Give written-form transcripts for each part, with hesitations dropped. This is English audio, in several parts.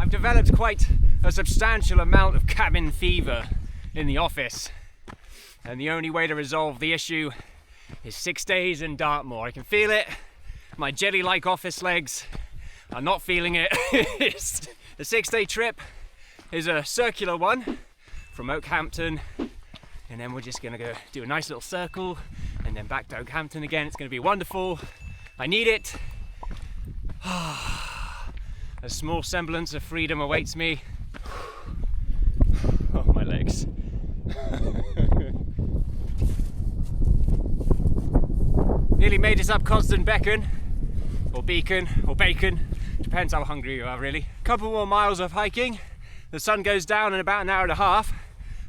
I've developed quite a substantial amount of cabin fever in the office, and the only way to resolve the issue is 6 days in Dartmoor. I can feel it. My jelly-like office legs are not feeling it. The 6-day trip is a circular one from Oakhampton, and then we're just gonna go do a nice little circle and then back to Oakhampton again. It's gonna be wonderful. I need it. A small semblance of freedom awaits me. Oh, my legs. Nearly made it up Constant Beacon, or Beacon, or Bacon. Depends how hungry you are, really. Couple more miles of hiking. The sun goes down in about an hour and a half.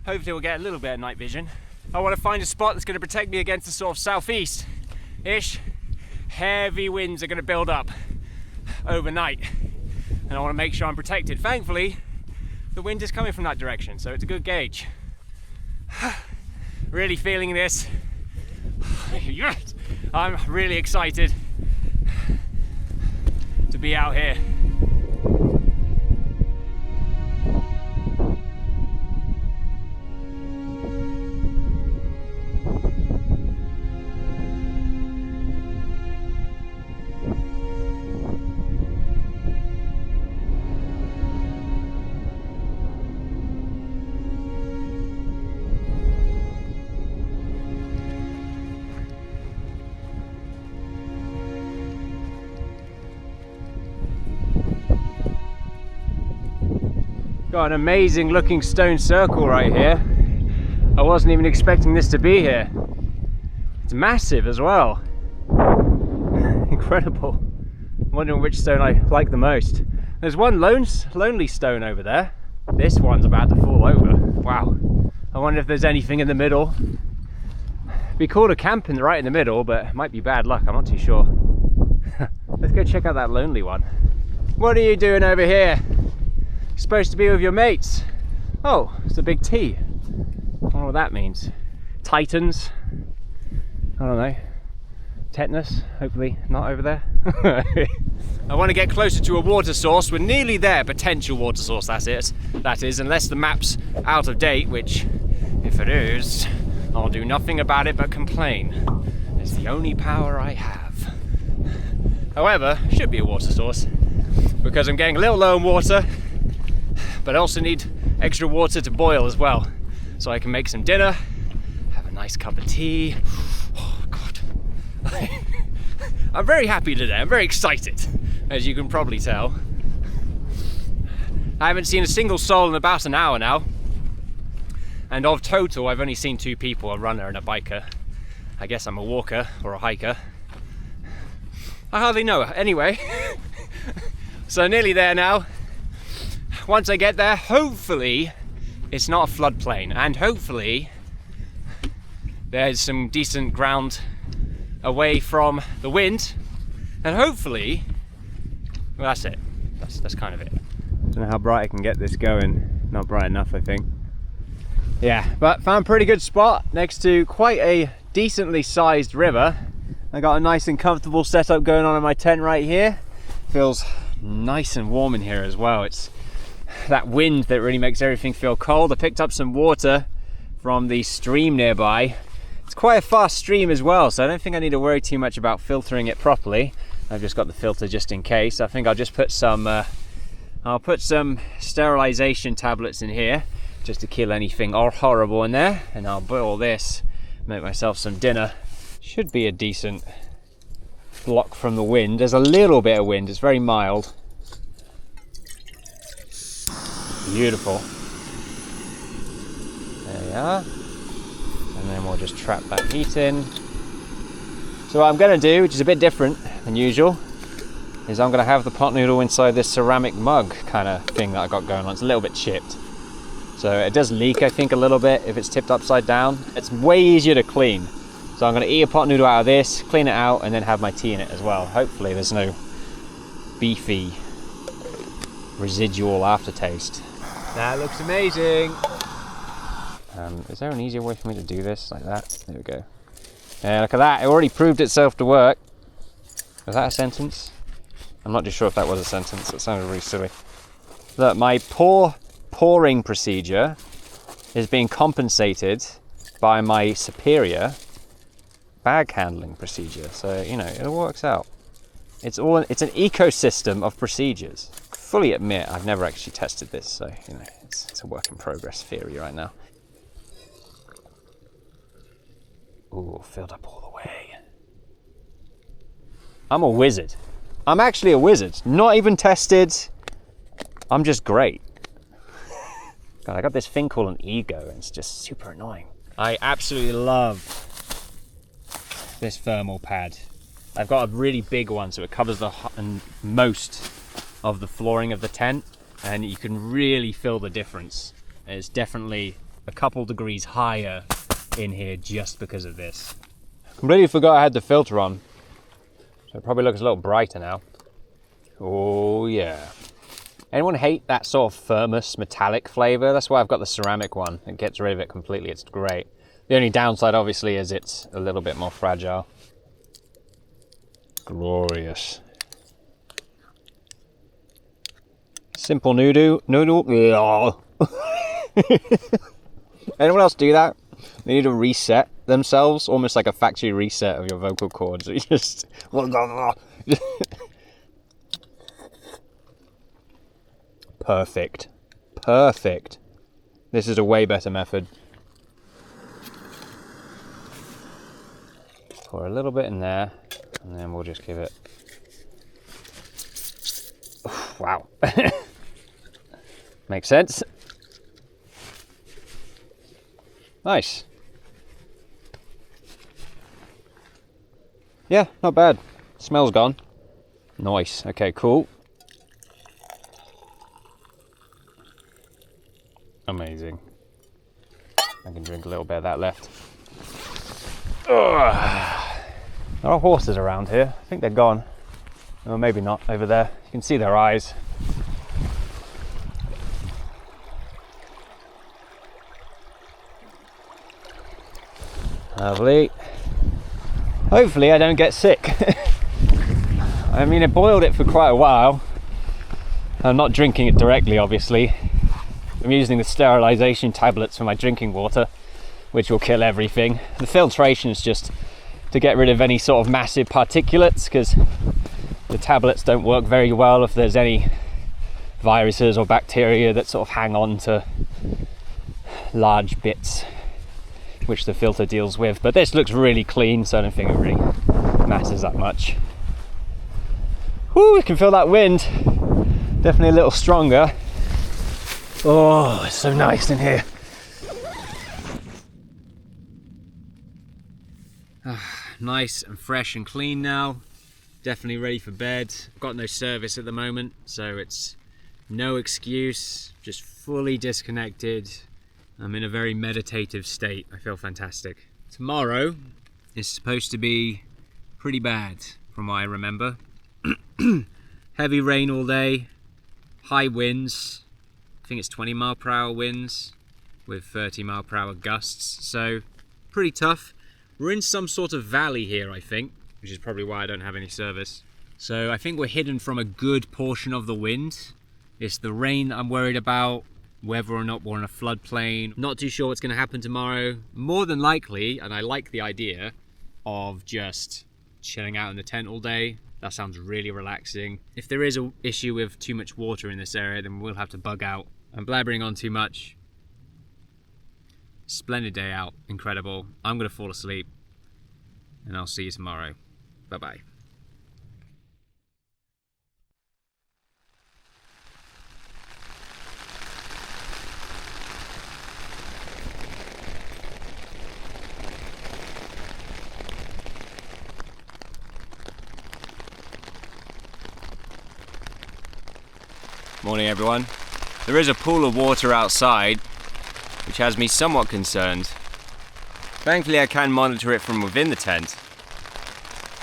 Hopefully we'll get a little bit of night vision. I want to find a spot that's going to protect me against the sort of southeast-ish. Heavy winds are going to build up overnight, and I want to make sure I'm protected. Thankfully, the wind is coming from that direction, so it's a good gauge. Really feeling this. Yes! I'm really excited to be out here. Got an amazing looking stone circle right here. I wasn't even expecting this to be here. It's massive as well. Incredible. I'm wondering which stone I like the most. There's one lonely stone over there. This one's about to fall over. Wow. I wonder if there's anything in the middle. It'd be cool to camp right in the middle, but it might be bad luck, I'm not too sure. Let's go check out that lonely one. What are you doing over here? Supposed to be with your mates. Oh, it's a big T. I don't know what that means. Titans. I don't know. Tetanus, hopefully not over there. I want to get closer to a water source. We're nearly there, potential water source, that is, unless the map's out of date, which, if it is, I'll do nothing about it but complain. It's the only power I have. However, should be a water source, because I'm getting a little low on water, but I also need extra water to boil as well, so I can make some dinner, have a nice cup of tea. Oh God. I'm very happy today, I'm very excited, as you can probably tell. I haven't seen a single soul in about an hour now, and of total I've only seen 2 people, a runner and a biker. I guess I'm a walker or a hiker. I hardly know her. Anyway, so nearly there now. Once I get there, hopefully it's not a floodplain, and hopefully there's some decent ground away from the wind, and hopefully, well, that's it. That's kind of it. Don't know how bright I can get this going. Not bright enough, I think. Yeah, but found a pretty good spot next to quite a decently sized river. I got a nice and comfortable setup going on in my tent right here. Feels nice and warm in here as well. It's that wind that really makes everything feel cold. I picked up some water from the stream nearby. It's quite a fast stream as well, so I don't think I need to worry too much about filtering it properly. I've just got the filter just in case. I think I'll just put some sterilization tablets in here just to kill anything horrible in there, and I'll boil this, make myself some dinner. Should be a decent block from the wind. There's a little bit of wind, it's very mild. Beautiful. There we are. And then we'll just trap that heat in. So what I'm going to do, which is a bit different than usual, is I'm going to have the pot noodle inside this ceramic mug kind of thing that I got going on. It's a little bit chipped. So it does leak, I think, a little bit if it's tipped upside down. It's way easier to clean. So I'm going to eat a pot noodle out of this, clean it out, and then have my tea in it as well. Hopefully there's no beefy residual aftertaste. That looks amazing. Is there an easier way for me to do this? Like that? There we go. Yeah, look at that. It already proved itself to work. Was that a sentence? I'm not too sure if that was a sentence. It sounded really silly. Look, my poor pouring procedure is being compensated by my superior bag handling procedure. So, you know, it all works out. It's an ecosystem of procedures. Fully admit I've never actually tested this, so, you know, it's a work in progress theory right now. Ooh, filled up all the way. I'm a wizard. I'm actually a wizard. Not even tested. I'm just great. God, I got this thing called an ego, and it's just super annoying. I absolutely love this thermal pad. I've got a really big one, so it covers most of the flooring of the tent, and you can really feel the difference. It's definitely a couple degrees higher in here just because of this. Completely forgot I had the filter on, so it probably looks a little brighter now. Oh yeah. Anyone hate that sort of thermos metallic flavor? That's why I've got the ceramic one. It gets rid of it completely. It's great. The only downside obviously is it's a little bit more fragile. Glorious. Simple noodle. Anyone else do that? They need to reset themselves, almost like a factory reset of your vocal cords. You just perfect. Perfect. This is a way better method. Pour a little bit in there, and then we'll just give it. Wow. Makes sense. Nice. Yeah, not bad. Smell's gone. Nice. Okay, cool. Amazing. I can drink a little bit of that left. Ugh. There are horses around here. I think they're gone. Or maybe not, over there. You can see their eyes. Lovely. Hopefully I don't get sick. I mean, I boiled it for quite a while. I'm not drinking it directly, obviously. I'm using the sterilization tablets for my drinking water, which will kill everything. The filtration is just to get rid of any sort of massive particulates, because the tablets don't work very well if there's any viruses or bacteria that sort of hang on to large bits, which the filter deals with. But this looks really clean, so I don't think it really matters that much. Whoo, you can feel that wind. Definitely a little stronger. Oh, it's so nice in here. Nice and fresh and clean now. Definitely ready for bed. Got no service at the moment, so it's no excuse. Just fully disconnected. I'm in a very meditative state. I feel fantastic. Tomorrow is supposed to be pretty bad from what I remember. Heavy rain all day, high winds. I think it's 20-mile-per-hour winds with 30-mile-per-hour gusts. So pretty tough. We're in some sort of valley here, I think, which is probably why I don't have any service. So I think we're hidden from a good portion of the wind. It's the rain that I'm worried about, whether or not we're on a floodplain. Not too sure what's going to happen tomorrow. More than likely, and I like the idea of just chilling out in the tent all day. That sounds really relaxing. If there is an issue with too much water in this area, then we'll have to bug out. I'm blabbering on too much. Splendid day out, incredible. I'm gonna fall asleep, and I'll see you tomorrow. Bye-bye. Morning everyone. There is a pool of water outside, which has me somewhat concerned. Thankfully I can monitor it from within the tent,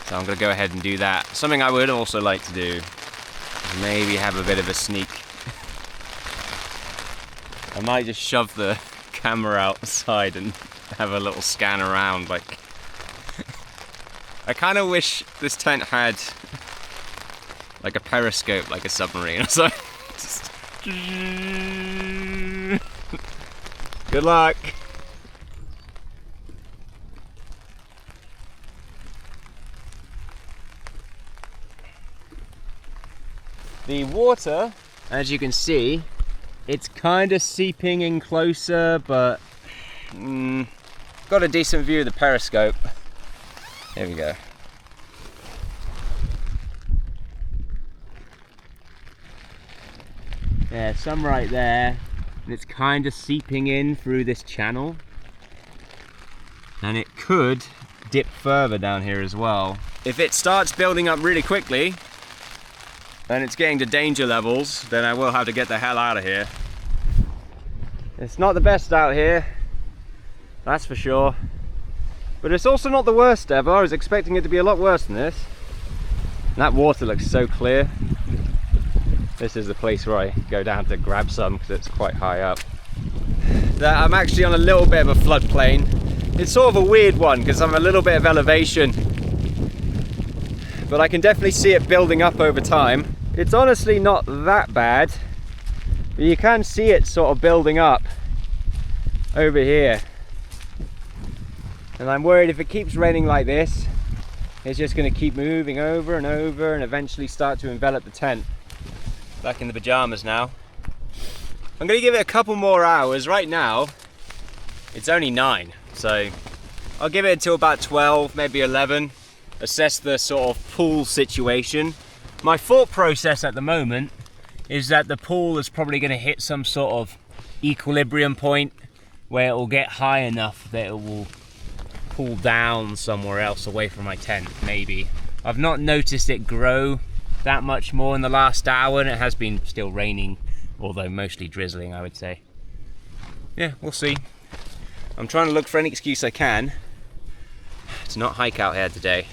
so I'm going to go ahead and do that. Something I would also like to do is maybe have a bit of a sneak. I might just shove the camera outside and have a little scan around. Like, I kind of wish this tent had like a periscope, like a submarine or something. Good luck. The water, as you can see, it's kind of seeping in closer, but got a decent view of the periscope. Here we go. Yeah, some right there, and it's kind of seeping in through this channel, and it could dip further down here as well. If it starts building up really quickly and it's getting to danger levels, then I will have to get the hell out of here. It's not the best out here, that's for sure, but it's also not the worst ever. I was expecting it to be a lot worse than this. And that water looks so clear. This is the place where I go down to grab some because it's quite high up. I'm actually on a little bit of a floodplain. It's sort of a weird one because I'm a little bit of elevation, but I can definitely see it building up over time. It's honestly not that bad, but you can see it sort of building up over here. And I'm worried if it keeps raining like this, it's just going to keep moving over and over and eventually start to envelop the tent. Back in the pajamas now. I'm going to give it a couple more hours. Right now it's only 9, so I'll give it until about 12, maybe 11, assess the sort of pool situation. My thought process at the moment is that the pool is probably going to hit some sort of equilibrium point where it will get high enough that it will pull down somewhere else away from my tent, maybe. I've not noticed it grow that much more in the last hour, and it has been still raining, although mostly drizzling, I would say. Yeah, we'll see. I'm trying to look for any excuse I can to not hike out here today.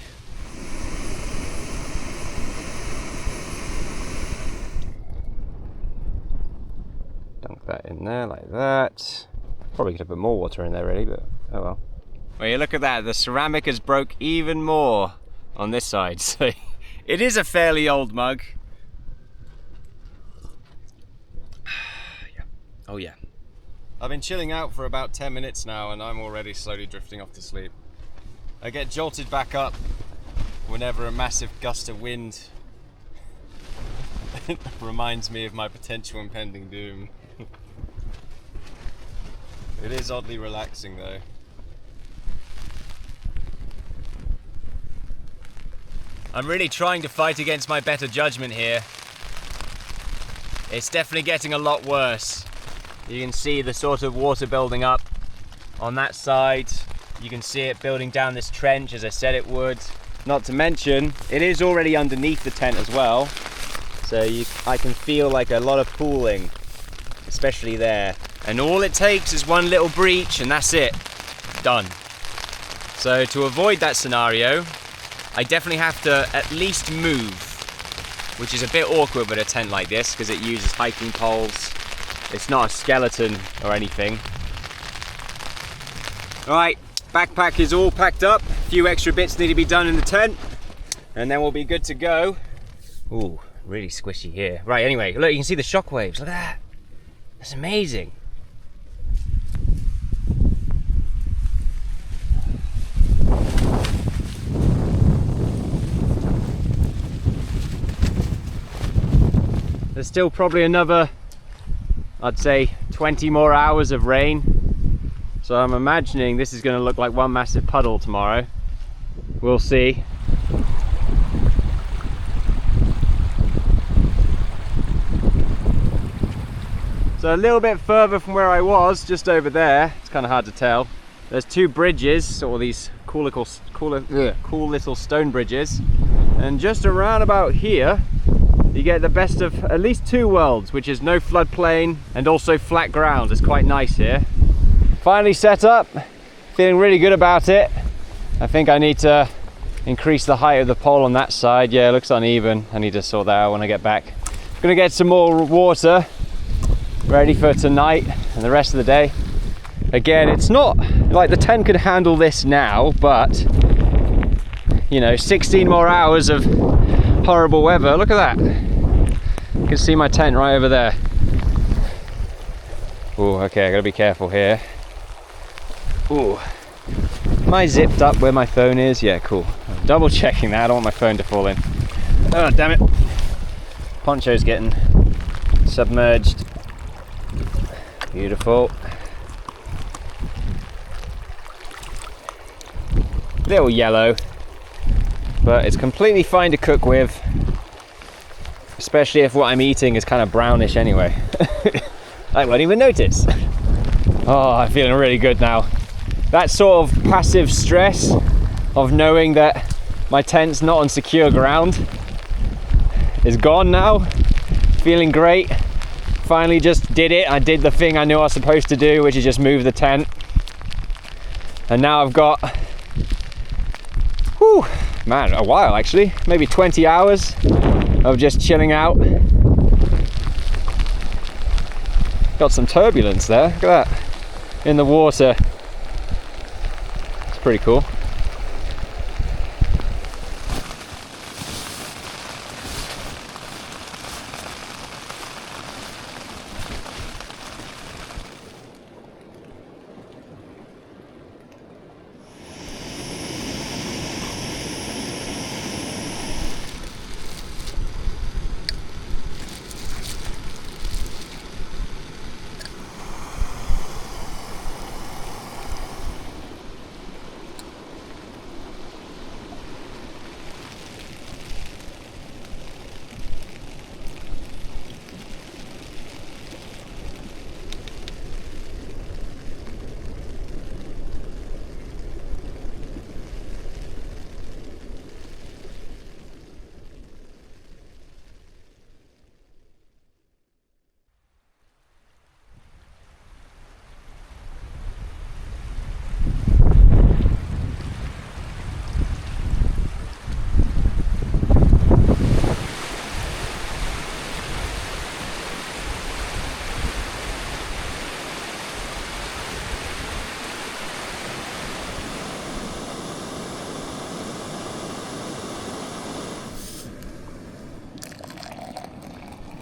Dunk that in there like that. Probably could have put more water in there really, but oh well. Well, you look at that, the ceramic has broke even more on this side, so it is a fairly old mug. Yeah. Oh yeah. I've been chilling out for about 10 minutes now and I'm already slowly drifting off to sleep. I get jolted back up whenever a massive gust of wind reminds me of my potential impending doom. It is oddly relaxing though. I'm really trying to fight against my better judgment here. It's definitely getting a lot worse. You can see the sort of water building up on that side. You can see it building down this trench as I said it would. Not to mention, it is already underneath the tent as well. So I can feel like a lot of pooling, especially there. And all it takes is one little breach and that's it. Done. So to avoid that scenario, I definitely have to at least move, which is a bit awkward with a tent like this because it uses hiking poles. It's not a skeleton or anything. Alright, backpack is all packed up. A few extra bits need to be done in the tent and then we'll be good to go. Ooh, really squishy here. Right, anyway, look, you can see the shock waves. Look at that. That's amazing. There's still probably another, I'd say, 20 more hours of rain. So I'm imagining this is going to look like one massive puddle tomorrow. We'll see. So a little bit further from where I was, just over there, it's kind of hard to tell. There's 2 bridges, or these cool little stone bridges. And just around about here, you get the best of at least 2 worlds, which is no floodplain and also flat ground. It's quite nice here. Finally set up, feeling really good about it. I think I need to increase the height of the pole on that side. Yeah, it looks uneven. I need to sort that out when I get back. I'm gonna get some more water ready for tonight and the rest of the day. Again, it's not like the tent could handle this now, but you know, 16 more hours of horrible weather. Look at that. You can see my tent right over there. Oh, okay, I gotta be careful here. Ooh. Am I zipped up where my phone is? Yeah, cool. I'm double checking that, I don't want my phone to fall in. Oh, damn it. Poncho's getting submerged. Beautiful. Little yellow, but it's completely fine to cook with, especially if what I'm eating is kind of brownish anyway. I won't even notice. Oh, I'm feeling really good now. That sort of passive stress of knowing that my tent's not on secure ground is gone now. Feeling great. Finally just did it. I did the thing I knew I was supposed to do, which is just move the tent. And now I've got, whew, man, a while actually, maybe 20 hours of just chilling out. Got some turbulence there, look at that, in the water. It's pretty cool.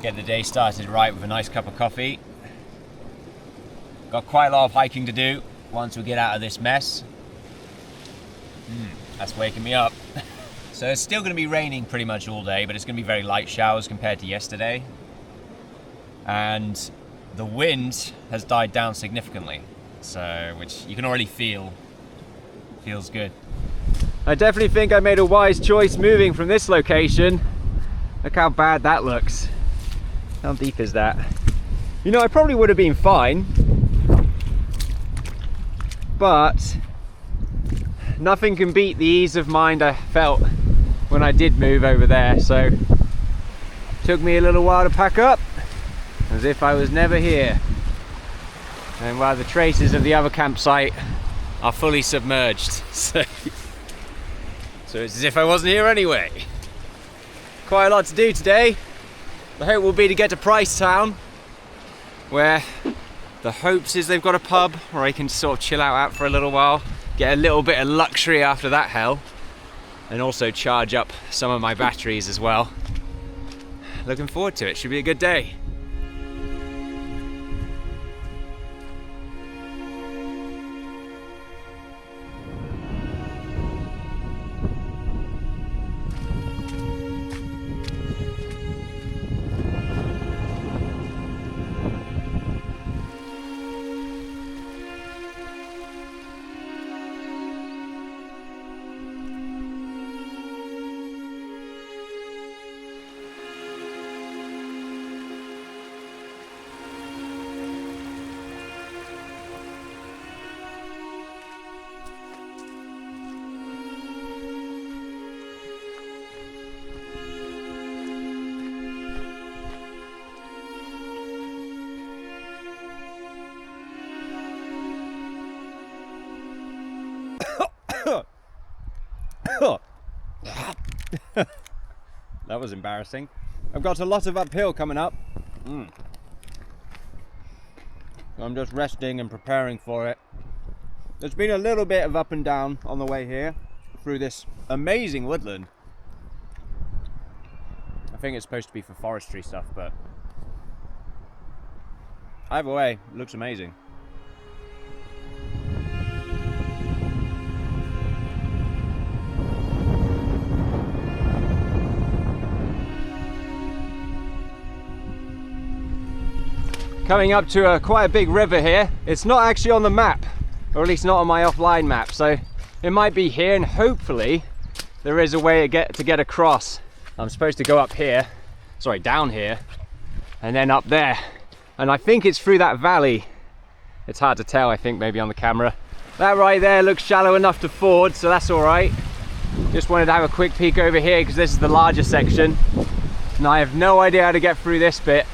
Get the day started right with a nice cup of coffee. Got quite a lot of hiking to do once we get out of this mess. That's waking me up. So it's still going to be raining pretty much all day, but it's going to be very light showers compared to yesterday. And the wind has died down significantly, so which you can already feel. Feels good. I definitely think I made a wise choice moving from this location. Look how bad that looks. How deep is that? You know, I probably would have been fine, but nothing can beat the ease of mind I felt when I did move over there. So it took me a little while to pack up, as if I was never here. And while the traces of the other campsite are fully submerged, so it's as if I wasn't here anyway. Quite a lot to do today. The hope will be to get to Price Town, where the hopes is they've got a pub where I can sort of chill out for a little while, get a little bit of luxury after that hell, and also charge up some of my batteries as well. Looking forward to it, should be a good day. That was embarrassing. I've got a lot of uphill coming up. I'm just resting and preparing for it. There's been a little bit of up and down on the way here through this amazing woodland. I think it's supposed to be for forestry stuff, but either way, it looks amazing. Coming up to quite a big river here. It's not actually on the map, or at least not on my offline map, so it might be here, and hopefully there is a way to get across. I'm supposed to go up here, sorry, down here, and then up there, and I think it's through that valley. It's hard to tell, I think, maybe on the camera. That right there looks shallow enough to ford, so that's all right. Just wanted to have a quick peek over here because this is the larger section, and I have no idea how to get through this bit.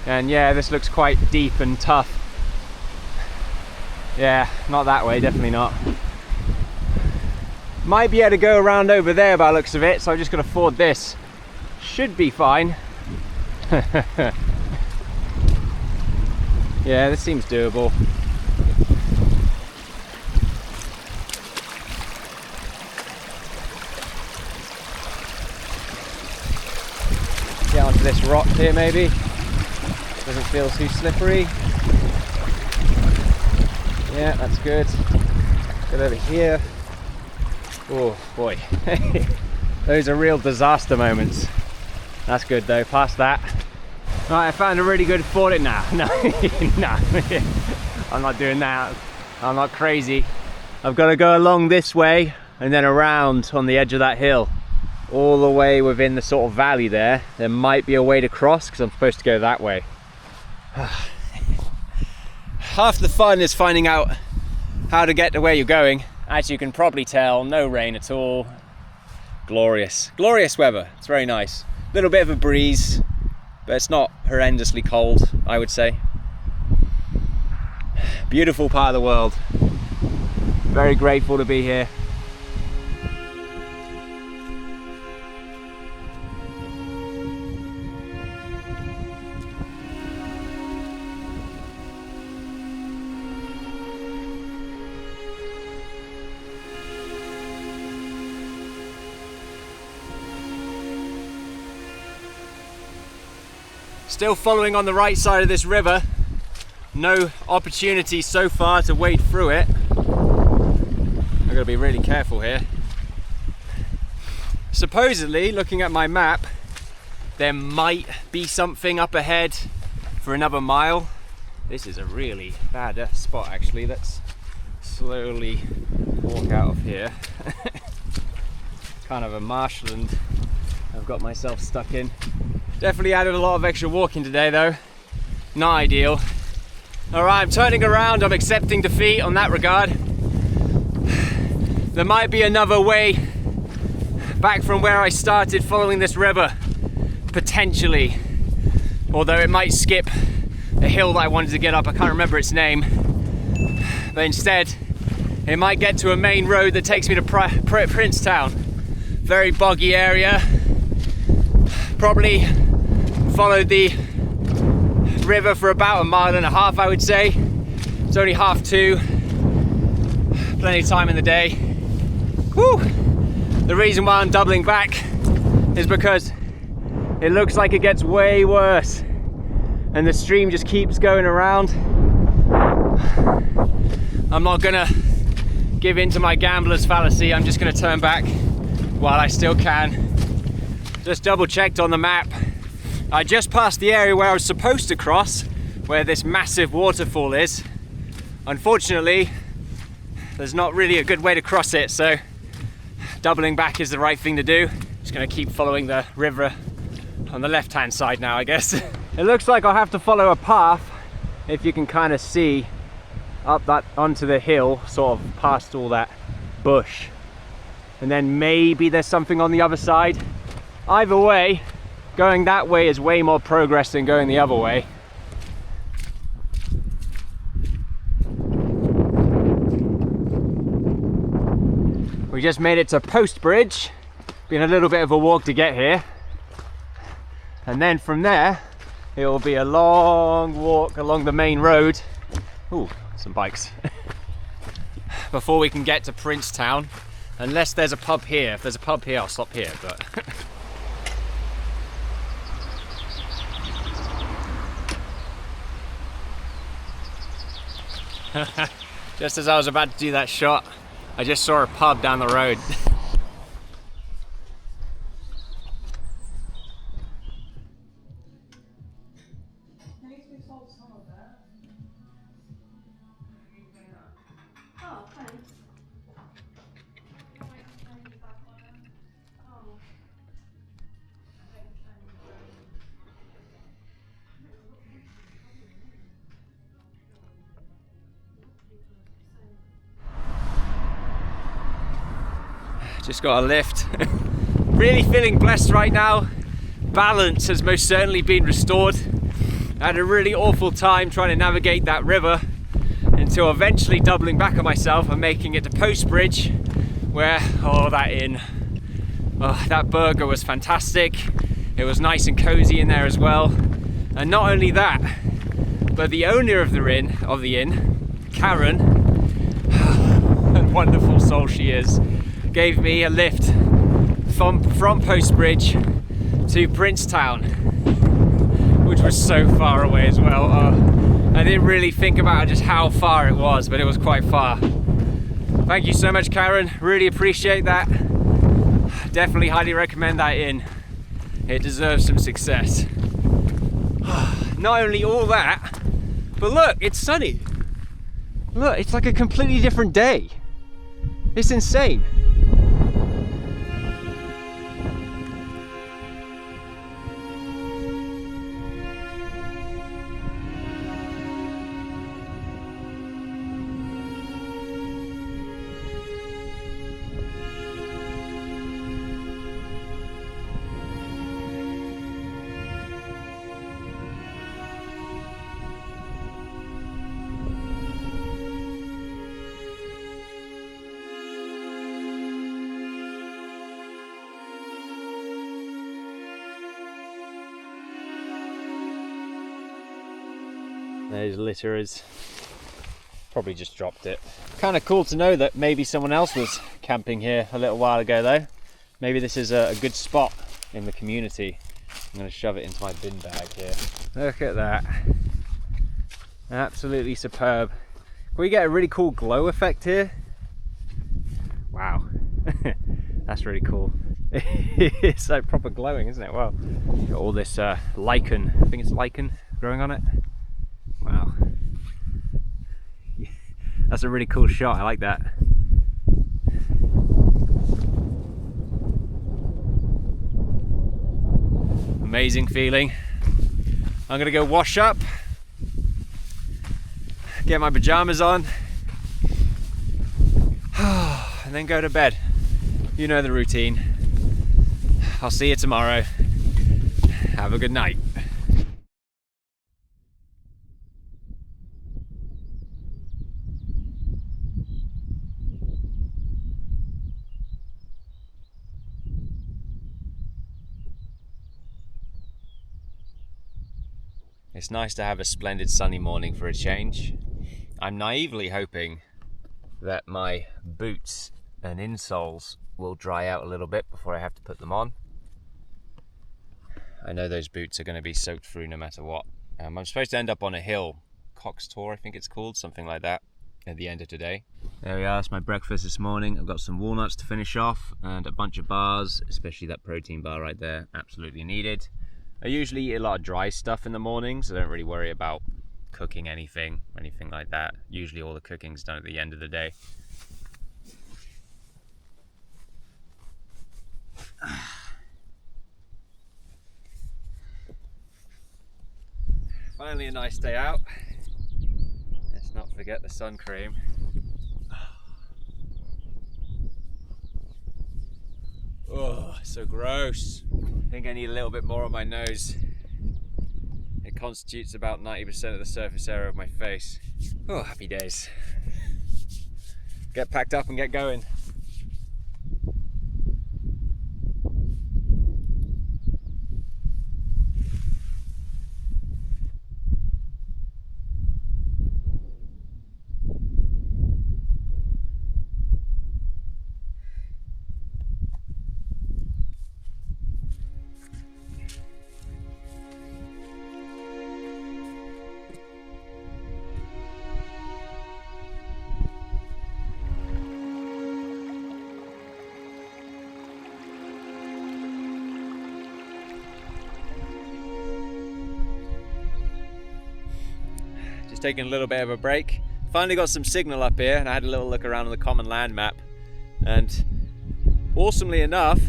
And yeah, this looks quite deep and tough. Yeah, not that way, definitely not. Might be able to go around over there by the looks of it, so I'm just gonna ford this. Should be fine. Yeah, this seems doable. Get onto this rock here maybe. Doesn't feel too slippery. Yeah, that's good. Get over here. Oh boy. Those are real disaster moments. That's good though, past that. Right, I found a really good fording now. No, no, I'm not doing that. I'm not crazy. I've got to go along this way and then around on the edge of that hill. All the way within the sort of valley there. There might be a way to cross because I'm supposed to go that way. Half the fun is finding out how to get to where you're going. As you can probably tell, no rain at all. Glorious, glorious weather. It's very nice. A little bit of a breeze, but it's not horrendously cold, I would say. Beautiful part of the world. Very grateful to be here. Still following on the right side of this river. No opportunity so far to wade through it. I've got to be really careful here. Supposedly, looking at my map, there might be something up ahead for another mile. This is a really bad spot actually. Let's slowly walk out of here. Kind of a marshland I've got myself stuck in. Definitely added a lot of extra walking today though. Not ideal. Alright, I'm turning around, I'm accepting defeat on that regard. There might be another way back from where I started following this river. Potentially. Although it might skip a hill that I wanted to get up, I can't remember its name. But instead, it might get to a main road that takes me to Princetown. Very boggy area. Probably followed the river for about 1.5 miles, I would say. It's only 2:30. Plenty of time in the day. Whew. The reason why I'm doubling back is because it looks like it gets way worse and the stream just keeps going around. I'm not gonna give in to my gambler's fallacy. I'm just gonna turn back while I still can. Just double checked on the map. I just passed the area where I was supposed to cross, where this massive waterfall is. Unfortunately, there's not really a good way to cross it, so doubling back is the right thing to do. Just gonna keep following the river on the left-hand side now, I guess. It looks like I'll have to follow a path, if you can kind of see, up that onto the hill, sort of past all that bush. And then maybe there's something on the other side. Either way, going that way is way more progress than going the other way. We just made it to Post Bridge. Been a little bit of a walk to get here. And then from there, it will be a long walk along the main road. Ooh, some bikes. Before we can get to Princetown. Unless there's a pub here. If there's a pub here, I'll stop here, but... Just as I was about to do that shot, I just saw a pub down the road. Just got a lift. Really feeling blessed right now. Balance has most certainly been restored. I had a really awful time trying to navigate that river until eventually doubling back on myself and making it to Post Bridge, where, oh, that inn. Oh, that burger was fantastic. It was nice and cozy in there as well. And not only that, but the owner of the inn, Karen, and wonderful soul she is, gave me a lift from Post Bridge to Princetown, which was so far away as well. I didn't really think about just how far it was, but it was quite far. Thank you so much, Karen. Really appreciate that. Definitely highly recommend that inn. It deserves some success. Not only all that, but look, it's sunny. Look, it's like a completely different day. It's insane. Those litterers probably just dropped it. Kind of cool to know that maybe someone else was camping here a little while ago though. Maybe this is a good spot in the community. I'm going to shove it into my bin bag here. Look at that. Absolutely superb. Can we get a really cool glow effect here? Wow. That's really cool. It's like proper glowing, isn't it? Wow. Got all this lichen, I think it's lichen growing on it. Wow. That's a really cool shot, I like that. Amazing feeling. I'm gonna go wash up, get my pajamas on, and then go to bed. You know the routine. I'll see you tomorrow. Have a good night. It's nice to have a splendid sunny morning for a change. I'm naively hoping that my boots and insoles will dry out a little bit before I have to put them on. I know those boots are going to be soaked through no matter what. I'm supposed to end up on a hill, Cox Tor I think it's called, something like that, at the end of today. There we are, that's my breakfast this morning. I've got some walnuts to finish off and a bunch of bars, especially that protein bar right there, absolutely needed. I usually eat a lot of dry stuff in the mornings. I don't really worry about cooking anything like that. Usually all the cooking's done at the end of the day. Finally a nice day out. Let's not forget the sun cream. Oh, so gross. I think I need a little bit more on my nose. It constitutes about 90% of the surface area of my face. Oh, happy days. Get packed up and get going. taking a little bit of a break. Finally got some signal up here, and I had a little look around on the common land map, and awesomely enough,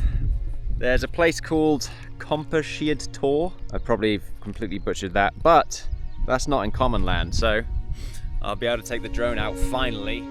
there's a place called Constricting Tor. I probably completely butchered that, but that's not in common land, so I'll be able to take the drone out finally.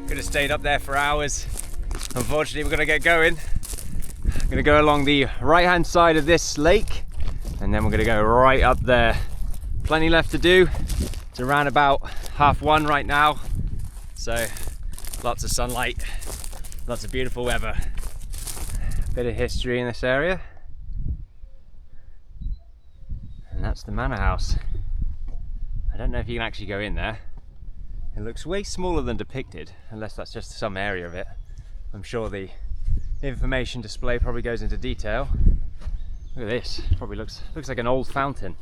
Could have stayed up there for hours. Unfortunately, we're gonna get going. I'm gonna go along the right-hand side of this lake, and then we're gonna go right up there. Plenty left to do. It's around about 1:30 right now, so lots of sunlight, lots of beautiful weather. Bit of history in this area, and that's the manor house. I don't know if you can actually go in there. It looks way smaller than depicted, unless that's just some area of it. I'm sure the information display probably goes into detail. Look at this, probably looks like an old fountain.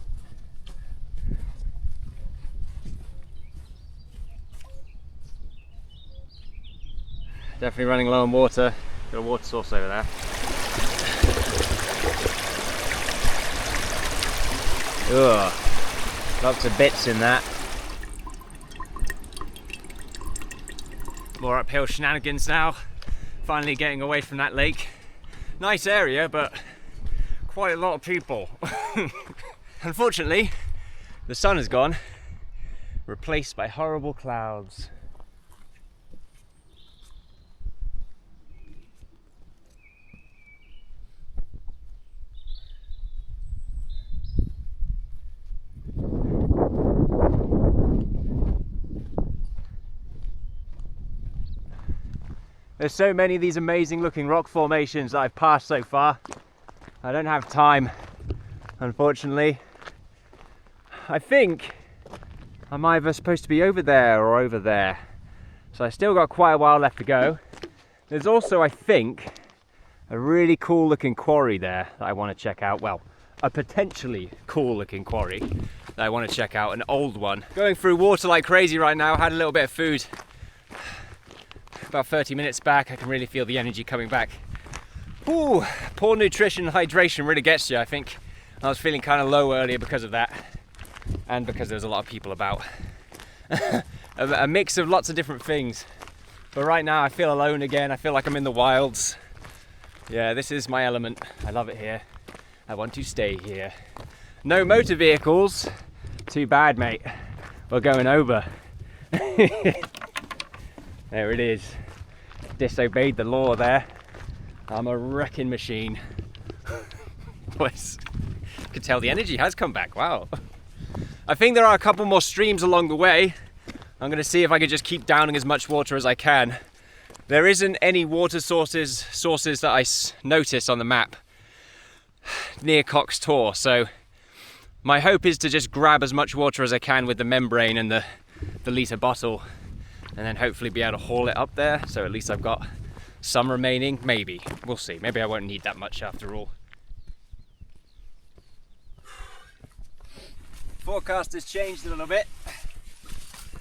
Definitely running low on water. Got a water source over there. Ugh, lots of bits in that. More uphill shenanigans now. Finally getting away from that lake. Nice area, but quite a lot of people. Unfortunately, the sun is gone, replaced by horrible clouds. There's so many of these amazing looking rock formations that I've passed so far. I don't have time, unfortunately. I think I'm either supposed to be over there or over there. So I still got quite a while left to go. There's also, I think, a really cool looking quarry there that I want to check out. Well, a potentially cool looking quarry that I want to check out, an old one. Going through water like crazy right now, had a little bit of food. About 30 minutes back, I can really feel the energy coming back. Ooh, poor nutrition and hydration really gets you. I think I was feeling kind of low earlier because of that, and because there was a lot of people about. A mix of lots of different things. But right now I feel alone again. I feel like I'm in the wilds. Yeah, this is my element. I love it here. I want to stay here. No motor vehicles. Too bad, mate. We're going over. There it is. Disobeyed the law there. I'm a wrecking machine. Boys, you can tell the energy has come back. Wow. I think there are a couple more streams along the way. I'm going to see if I can just keep downing as much water as I can. There isn't any water sources that I notice on the map near Cox's Tor, so my hope is to just grab as much water as I can with the membrane and the litre bottle, and then hopefully be able to haul it up there, so at least I've got some remaining. Maybe, we'll see. Maybe I won't need that much after all. Forecast has changed a little bit.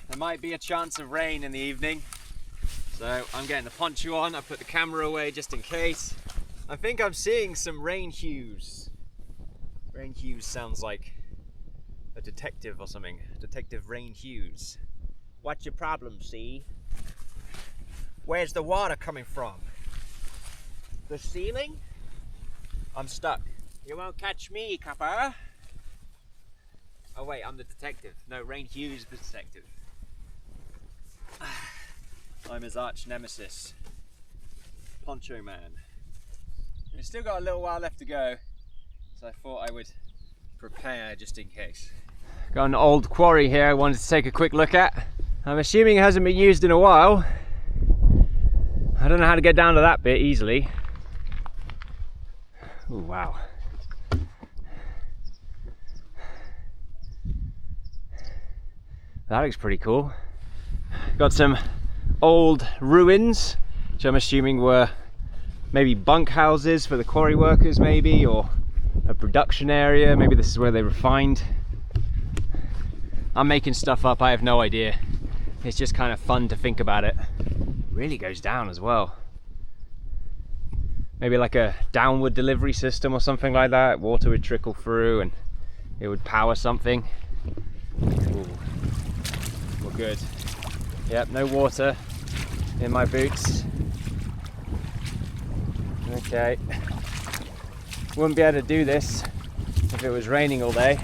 There might be a chance of rain in the evening, so I'm getting the poncho on. I put the camera away just in case. I think I'm seeing some rain hues. Rain hues sounds like a detective or something. Detective Rain Hughes. What's your problem, see? Where's the water coming from? The ceiling? I'm stuck. You won't catch me, copper. Oh wait, I'm the detective. No, Rain Hughes is the detective. I'm his arch nemesis, Poncho Man. We've still got a little while left to go, so I thought I would prepare just in case. Got an old quarry here I wanted to take a quick look at. I'm assuming it hasn't been used in a while. I don't know how to get down to that bit easily. Oh wow. That looks pretty cool. Got some old ruins, which I'm assuming were maybe bunk houses for the quarry workers maybe, or a production area. Maybe this is where they refined. I'm making stuff up, I have no idea. It's just kind of fun to think about it. It really goes down as well. Maybe like a downward delivery system or something like that. Water would trickle through and it would power something. Ooh. We're good. Yep, no water in my boots. Okay. Wouldn't be able to do this if it was raining all day.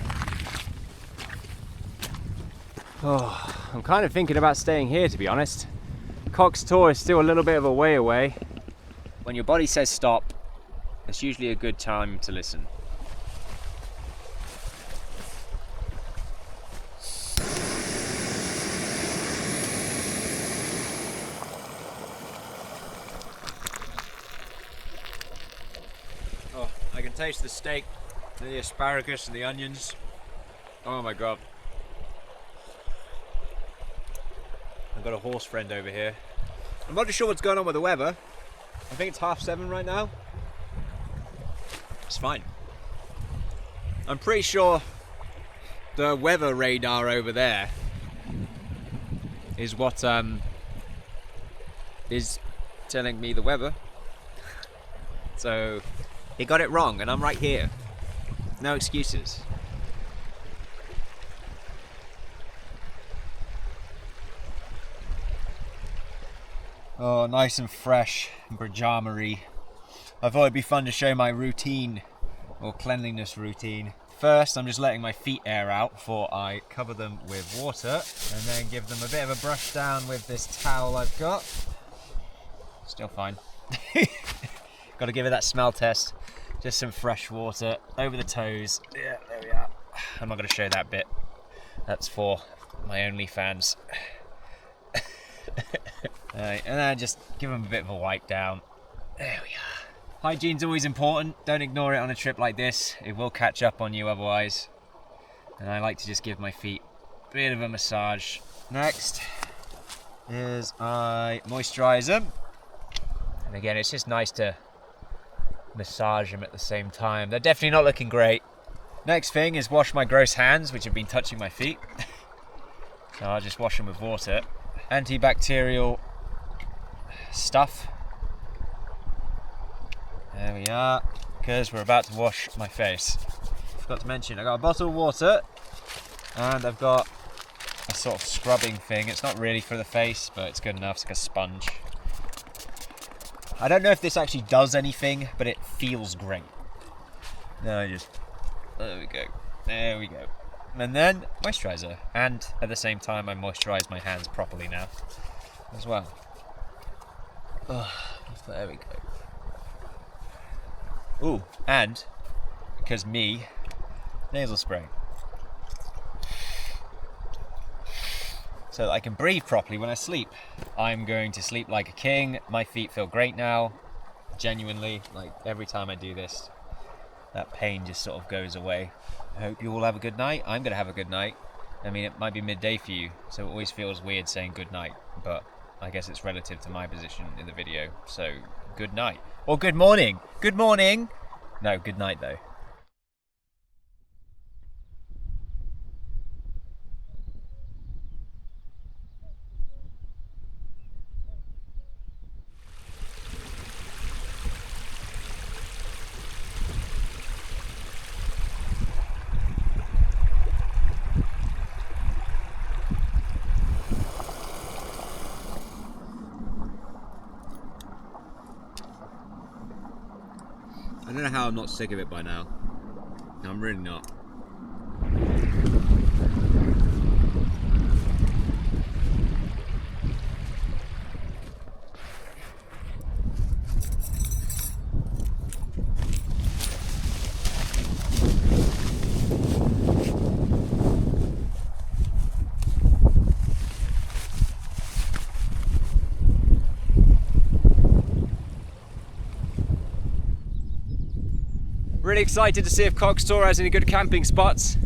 Oh, I'm kind of thinking about staying here, to be honest. Cox Tor is still a little bit of a way away. When your body says stop, it's usually a good time to listen. Oh, I can taste the steak, the asparagus and the onions. Oh my god. I've got a horse friend over here. I'm not too sure what's going on with the weather. I think it's 7:30 right now. It's fine. I'm pretty sure the weather radar over there is what is telling me the weather. So he got it wrong and I'm right here. No excuses. Oh, nice and fresh and pajama-y. I thought it'd be fun to show my routine, or cleanliness routine. First, I'm just letting my feet air out before I cover them with water, and then give them a bit of a brush down with this towel I've got. Still fine. Got to give it that smell test. Just some fresh water over the toes. Yeah, there we are. I'm not going to show that bit. That's for my OnlyFans. And then just give them a bit of a wipe down. There we are. Hygiene's always important. Don't ignore it on a trip like this. It will catch up on you otherwise. And I like to just give my feet a bit of a massage. Next is I moisturize them. And again, it's just nice to massage them at the same time. They're definitely not looking great. Next thing is wash my gross hands, which have been touching my feet. So I'll just wash them with water. Antibacterial stuff. There we are, because we're about to wash my face. Forgot to mention, I got a bottle of water and I've got a sort of scrubbing thing. It's not really for the face, but it's good enough. It's like a sponge. I don't know if this actually does anything, but it feels great. No, there we go. There we go. And then moisturizer, and at the same time I moisturize my hands properly now as well. Oh, there we go. Ooh, and because me, nasal spray, so that I can breathe properly when I sleep. I'm going to sleep like a king. My feet feel great now, genuinely. Like every time I do this, that pain just sort of goes away. I hope you all have a good night. I'm going to have a good night. I mean, it might be midday for you, so it always feels weird saying good night, but I guess it's relative to my position in the video. So, good night. Or good morning. Good morning. No, good night though. don't know how I'm not sick of it by now. I'm really not. Really excited to see if Coxtor has any good camping spots.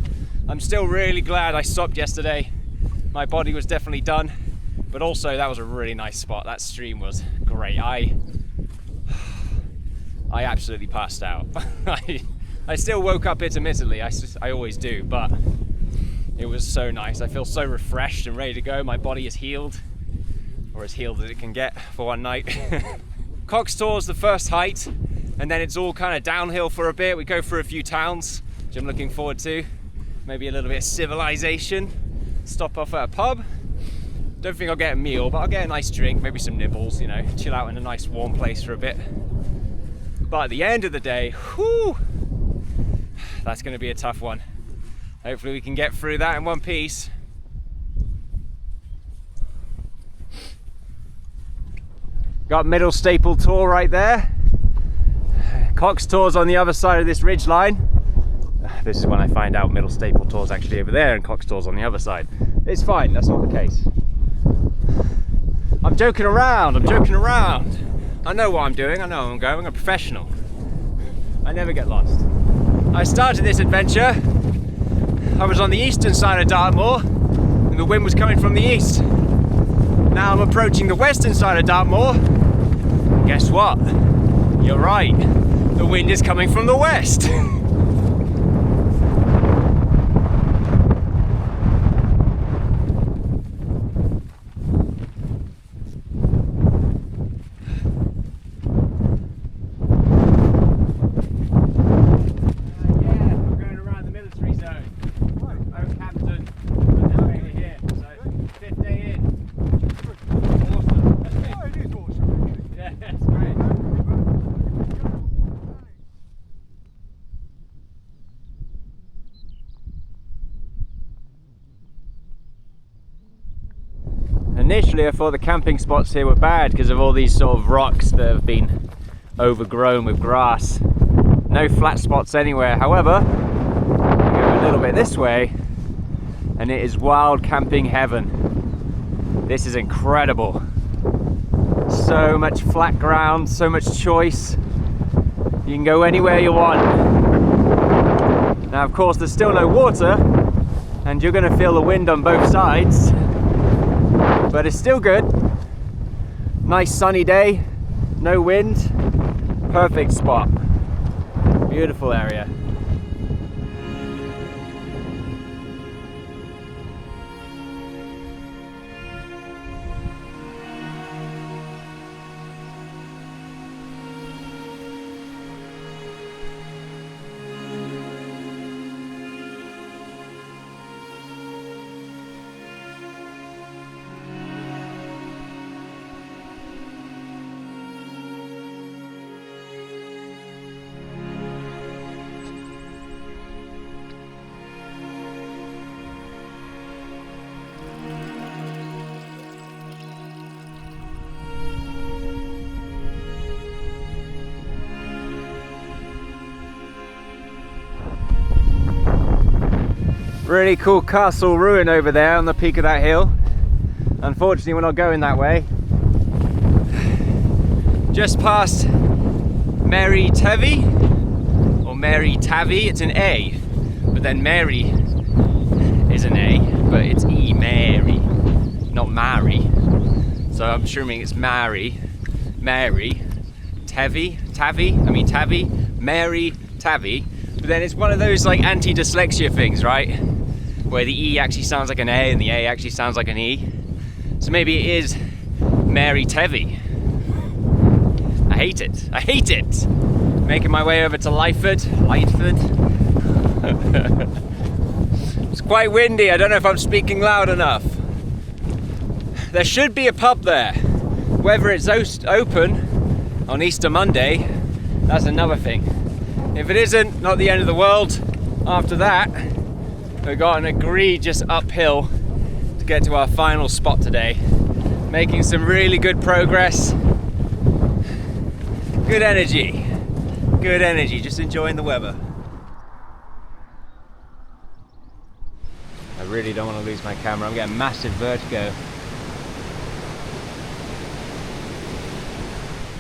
I'm still really glad I stopped yesterday. My body was definitely done, but also that was a really nice spot. That stream was great. I absolutely passed out. I still woke up intermittently, I always do, but it was so nice. I feel so refreshed and ready to go. My body is healed, or as healed as it can get for one night. Coxtor's the first height, and then it's all kind of downhill for a bit. We go through a few towns, which I'm looking forward to. Maybe a little bit of civilization. Stop off at a pub. Don't think I'll get a meal, but I'll get a nice drink, maybe some nibbles, you know, chill out in a nice warm place for a bit. But at the end of the day, whew, that's going to be a tough one. Hopefully we can get through that in one piece. Got Middle Staple Tor right there. Coxtor's on the other side of this ridge line. This is when I find out Middle Staple Tor's actually over there and Coxtor's on the other side. It's fine, that's not the case. I'm joking around, I know what I'm doing, I know where I'm going, I'm a professional. I never get lost. I started this adventure, I was on the eastern side of Dartmoor, and the wind was coming from the east. Now I'm approaching the western side of Dartmoor. Guess what? You're right, the wind is coming from the west. Initially I thought the camping spots here were bad because of all these sort of rocks that have been overgrown with grass. No flat spots anywhere. However, we go a little bit this way and it is wild camping heaven. This is incredible. So much flat ground, so much choice. You can go anywhere you want. Now of course there's still no water and you're going to feel the wind on both sides. But it's still good. Nice sunny day, no wind, perfect spot. Beautiful area. Really cool castle ruin over there on the peak of that hill. Unfortunately we're not going that way. Just past Mary Tevy, or Mary Tavy, it's an A, but then Mary is an A, but it's E, Mary, not Mary. So I'm assuming it's Mary, Tavy, Mary Tavy. But then it's one of those like anti-dyslexia things, right? Where the E actually sounds like an A and the A actually sounds like an E. So maybe it is Mary Tevy. I hate it. Making my way over to Lightford. It's quite windy, I don't know if I'm speaking loud enough. There should be a pub there. Whether it's open on Easter Monday, that's another thing. If it isn't, not the end of the world. After that, we've got an egregious uphill to get to our final spot today. Making some really good progress. Good energy. Good energy, just enjoying the weather. I really don't want to lose my camera. I'm getting massive vertigo.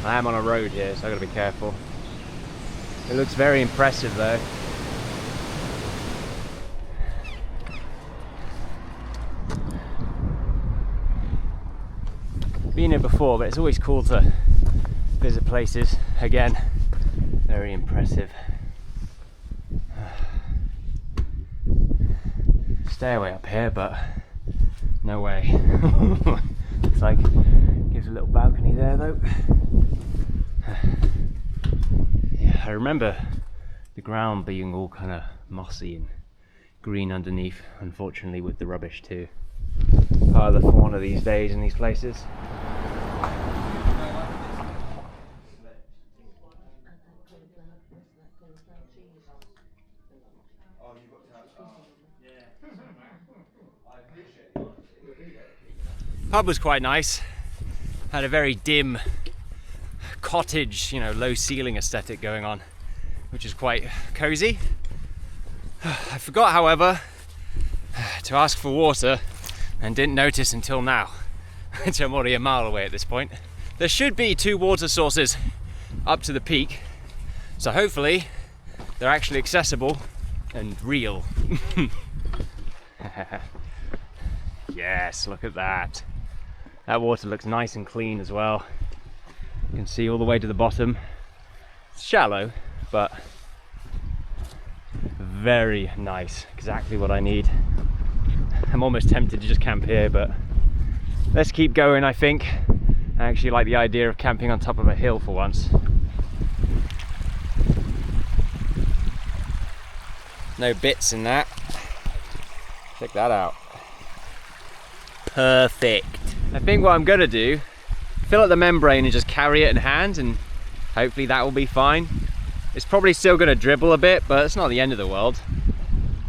I am on a road here, so I've got to be careful. It looks very impressive though. Been here before, but it's always cool to visit places. Again, very impressive. Stairway up here, but no way. It's like, gives a little balcony there though. Yeah, I remember the ground being all kind of mossy and green underneath, unfortunately with the rubbish too. Part of the fauna these days in these places. Pub was quite nice. Had a very dim cottage, you know, low ceiling aesthetic going on, which is quite cozy. I forgot, however, to ask for water and didn't notice until now, which I'm already a mile away at this point. There should be 2 water sources up to the peak, so hopefully they're actually accessible and real. Yes, look at that. That water looks nice and clean as well. You can see all the way to the bottom. It's shallow, but very nice. Exactly what I need. I'm almost tempted to just camp here, but let's keep going, I think. I actually like the idea of camping on top of a hill for once. No bits in that. Check that out. Perfect. I think what I'm gonna do, fill up the membrane and just carry it in hand, and hopefully that will be fine. It's probably still gonna dribble a bit, but it's not the end of the world.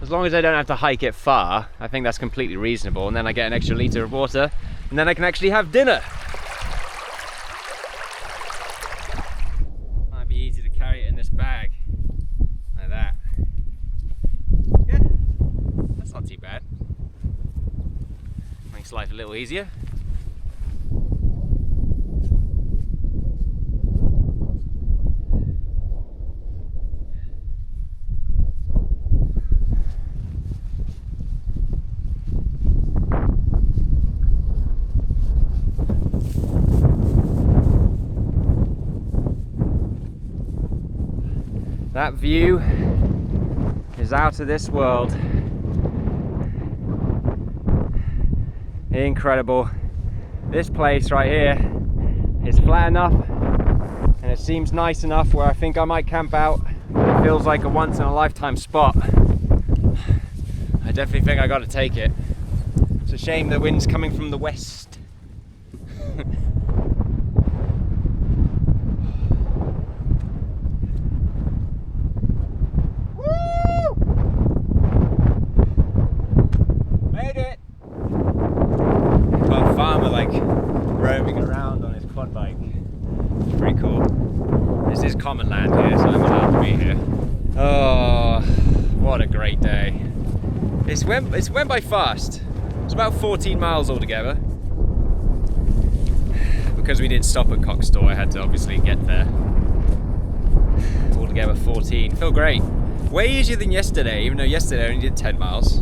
As long as I don't have to hike it far, I think that's completely reasonable, and then I get an extra litre of water, and then I can actually have dinner. Might be easy to carry it in this bag, like that. Yeah, that's not too bad. Makes life a little easier. That view is out of this world. Incredible. This place right here is flat enough and it seems nice enough where I think I might camp out. It feels like a once in a lifetime spot. I definitely think I gotta take it. It's a shame the wind's coming from the west. Roaming around on his quad bike. It's pretty cool. This is common land here, so I'm allowed to be here. Oh, what a great day. It went by fast. It's about 14 miles altogether. Because we didn't stop at Cockstall, I had to obviously get there. Altogether 14. Felt great. Way easier than yesterday, even though yesterday I only did 10 miles.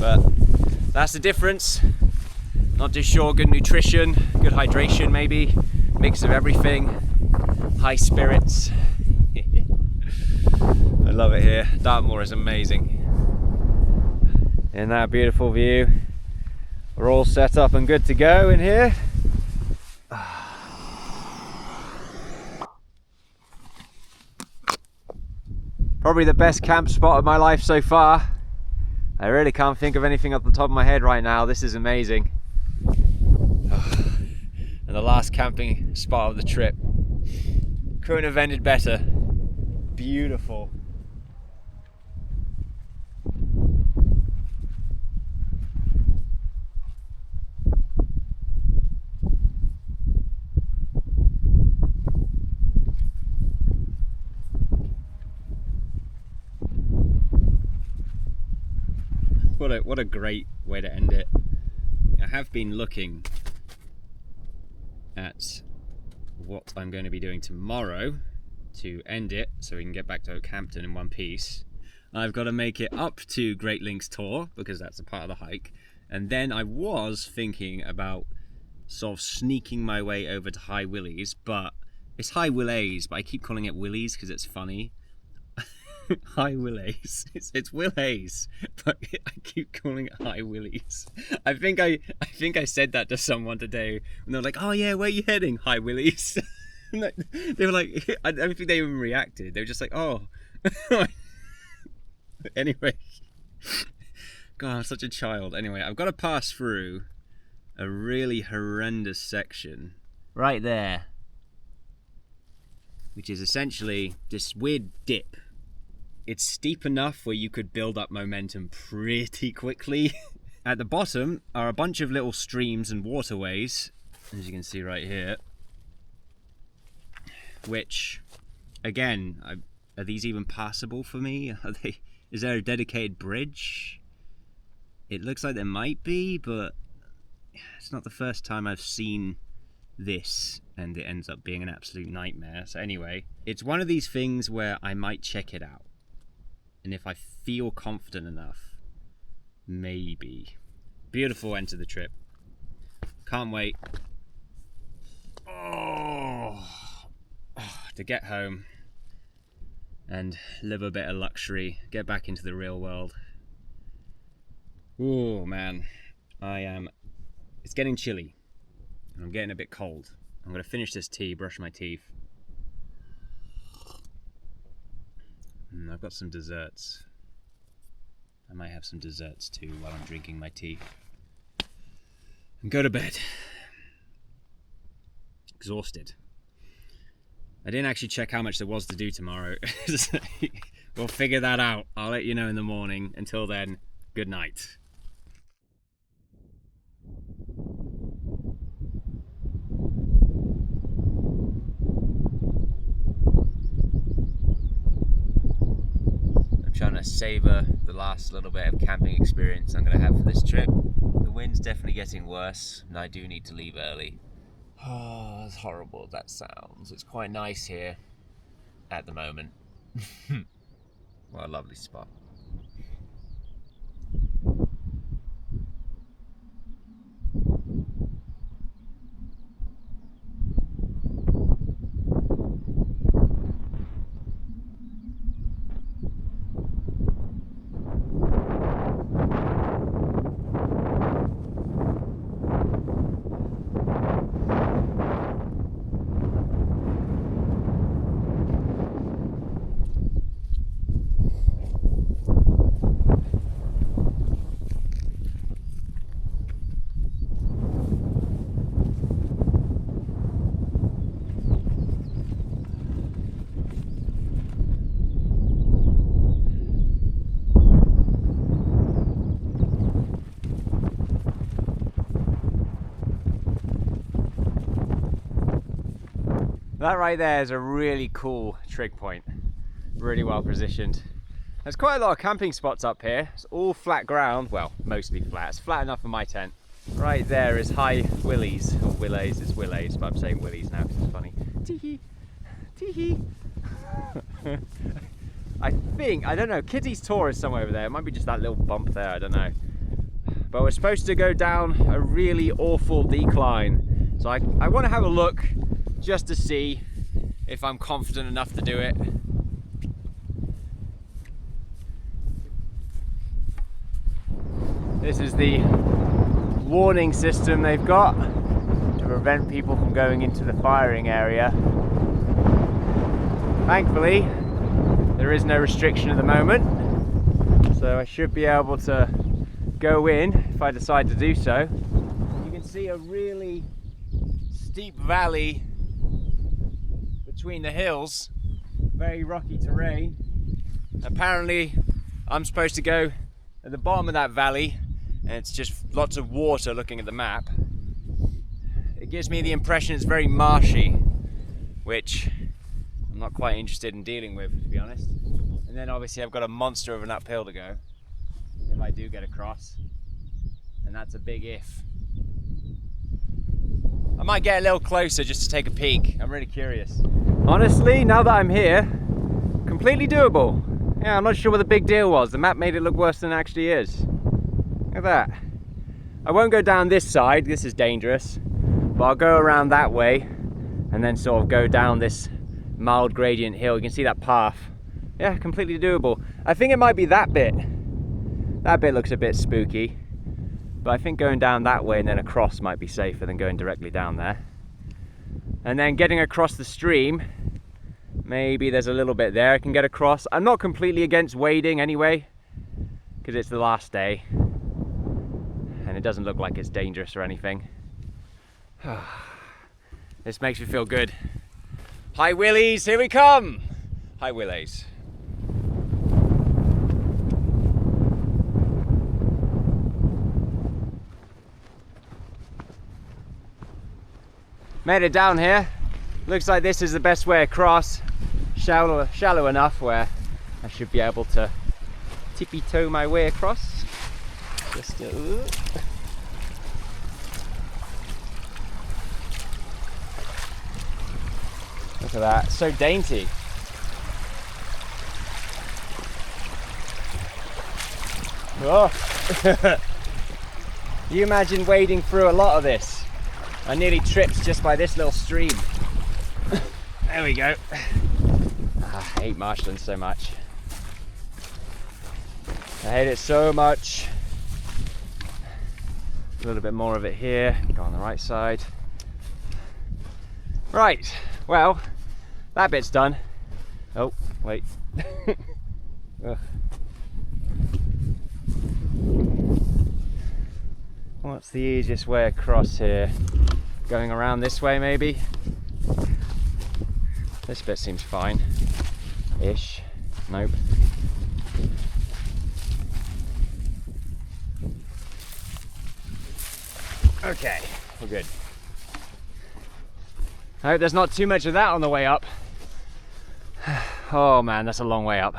But that's the difference. Not too sure, good nutrition, good hydration maybe, mix of everything, high spirits. I love it here. Dartmoor is amazing. In that beautiful view. We're all set up and good to go in here. Probably the best camp spot of my life so far. I really can't think of anything off the top of my head right now. This is amazing. And the last camping spot of the trip. Couldn't have ended better. beautiful. What a great way to end it. I have been looking at what I'm going to be doing tomorrow to end it so we can get back to Oakhampton in one piece. I've got to make it up to Great Links Tor because that's a part of the hike, and then I was thinking about sort of sneaking my way over to High Willys, but it's High Willays, but I keep calling it Willies because it's funny. High Willays. It's Willays, but I keep calling it High Willies. I think I said that to someone today, and they're like, "Oh yeah, where are you heading?" High Willies. They were like, I don't think they even reacted. They were just like, "Oh." Anyway, God, I'm such a child. Anyway, I've got to pass through a really horrendous section right there, which is essentially this weird dip. It's steep enough where you could build up momentum pretty quickly. At the bottom are a bunch of little streams and waterways, as you can see right here, which, again, are these even passable for me? Is there a dedicated bridge? It looks like there might be, but it's not the first time I've seen this and it ends up being an absolute nightmare. So anyway, it's one of these things where I might check it out. And if I feel confident enough, maybe. Beautiful end to the trip. Can't wait. To get home and live a bit of luxury, get back into the real world. Oh man, it's getting chilly and I'm getting a bit cold. I'm gonna finish this tea, brush my teeth. I've got some desserts. I might have some desserts too while I'm drinking my tea. And go to bed. Exhausted. I didn't actually check how much there was to do tomorrow. We'll figure that out. I'll let you know in the morning. Until then, good night. Trying to savor the last little bit of camping experience I'm going to have for this trip. The wind's definitely getting worse and I do need to leave early. Oh, as horrible as that sounds. It's quite nice here at the moment. What a lovely spot. That right there is a really cool trig point, really well positioned. There's quite a lot of camping spots up here. It's all flat ground, well, mostly flat. It's flat enough for my tent. Right there is High Willies, or Willays, it's Willays, but I'm saying Willies now because it's funny. Tee-hee, tee-hee. I don't know, Kitty's Tor is somewhere over there. It might be just that little bump there, I don't know. But we're supposed to go down a really awful decline. So I want to have a look just to see if I'm confident enough to do it. This is the warning system they've got to prevent people from going into the firing area. Thankfully, there is no restriction at the moment, so I should be able to go in if I decide to do so. You can see a really steep valley between the hills, very rocky terrain. Apparently I'm supposed to go at the bottom of that valley, and it's just lots of water looking at the map. It gives me the impression it's very marshy, which I'm not quite interested in dealing with, to be honest. And then obviously I've got a monster of an uphill to go if I do get across, and that's a big if. I might get a little closer just to take a peek. I'm really curious. Honestly, now that I'm here, completely doable. Yeah, I'm not sure what the big deal was. The map made it look worse than it actually is. Look at that. I won't go down this side, this is dangerous, but I'll go around that way and then sort of go down this mild gradient hill. You can see that path. Yeah, completely doable. I think it might be that bit. That bit looks a bit spooky, but I think going down that way and then across might be safer than going directly down there. And then getting across the stream, maybe there's a little bit there I can get across. I'm not completely against wading anyway, because it's the last day and it doesn't look like it's dangerous or anything. This makes me feel good. Hi Willies, here we come! Hi Willies. Made it down here. Looks like this is the best way across. Shallow enough where I should be able to tippy-toe my way across. Just look at that, so dainty. Oh. You imagine wading through a lot of this. I nearly tripped just by this little stream. There we go. I hate marshlands so much. I hate it so much. A little bit more of it here. Go on the right side. Right, well, that bit's done. Oh, wait. What's the easiest way across here? Going around this way maybe? This bit seems fine. Ish. Nope. Okay, we're good. I hope there's not too much of that on the way up. Oh man, that's a long way up.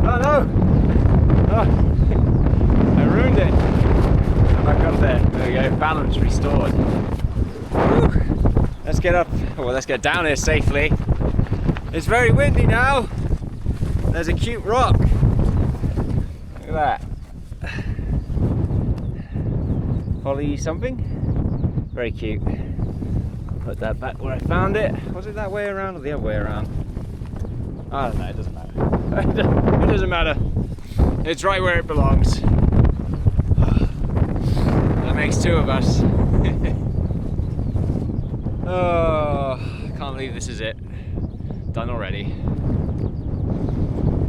Oh no! Oh, I ruined it. Back up there. There we go. Balance restored. Whew. Let's get up. Well, let's get down here safely. It's very windy now. There's a cute rock. Look at that. Holly something. Very cute. I'll put that back where I found it. Was it that way around or the other way around? I don't know, it doesn't matter. It doesn't matter. It's right where it belongs. That makes two of us. Oh, I can't believe this is it. Done already.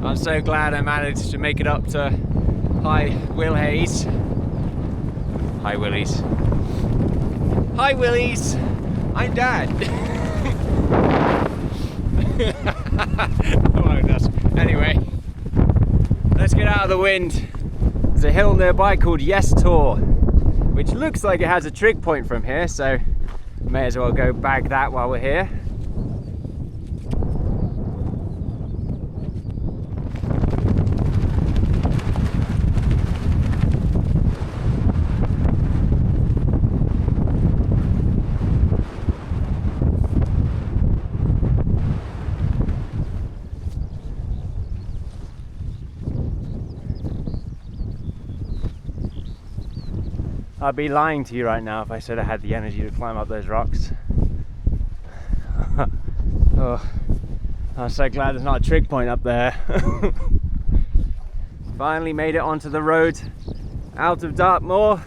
I'm so glad I managed to make it up to High Will Hayes. Hi Willies. Hi Willies! I'm Dad. Oh, that's... Anyway, let's get out of the wind. There's a hill nearby called Yes Tor, which looks like it has a trig point from here, so may as well go bag that while we're here. I'd be lying to you right now if I said I had the energy to climb up those rocks. Oh, I'm so glad there's not a trig point up there. Finally made it onto the road out of Dartmoor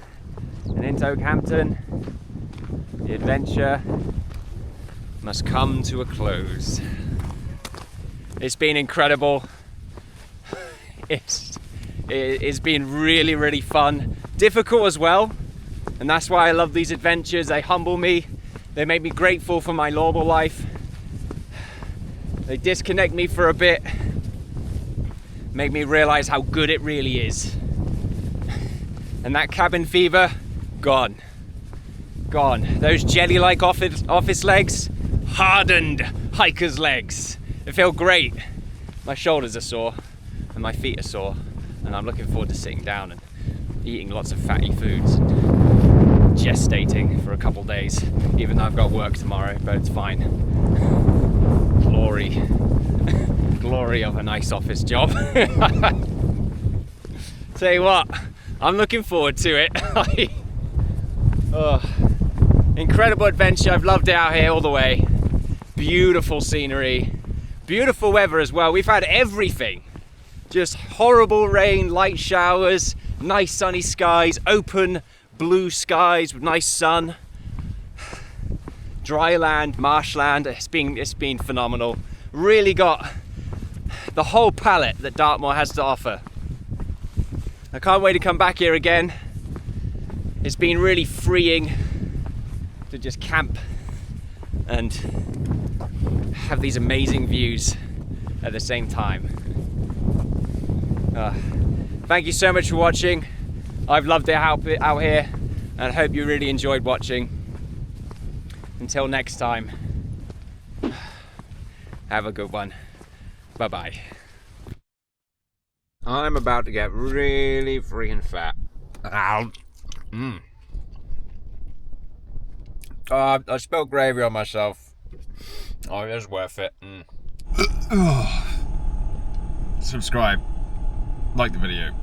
and into Oakhampton. The adventure must come to a close. It's been incredible. It's been really, really fun. Difficult as well, and that's why I love these adventures. They humble me, they make me grateful for my normal life. They disconnect me for a bit, make me realize how good it really is. And that cabin fever, gone. Gone. Those jelly-like office legs, hardened hiker's legs. It felt great. My shoulders are sore and my feet are sore, and I'm looking forward to sitting down and eating lots of fatty foods, gestating for a couple days, even though I've got work tomorrow, but it's fine. Glory. Glory of a nice office job. Tell you what, I'm looking forward to it. Oh, incredible adventure. I've loved it out here all the way. Beautiful scenery, beautiful weather as well. We've had everything. Just horrible rain, light showers, nice sunny skies, open blue skies with nice sun, dry land, marshland. It's been phenomenal. Really got the whole palette that Dartmoor has to offer. I can't wait to come back here again. It's been really freeing to just camp and have these amazing views at the same time. Thank you so much for watching. I've loved it out here, and I hope you really enjoyed watching. Until next time, have a good one. Bye bye. I'm about to get really freaking fat. Ow. I spilled gravy on myself. Oh, it was worth it. Subscribe. Like the video.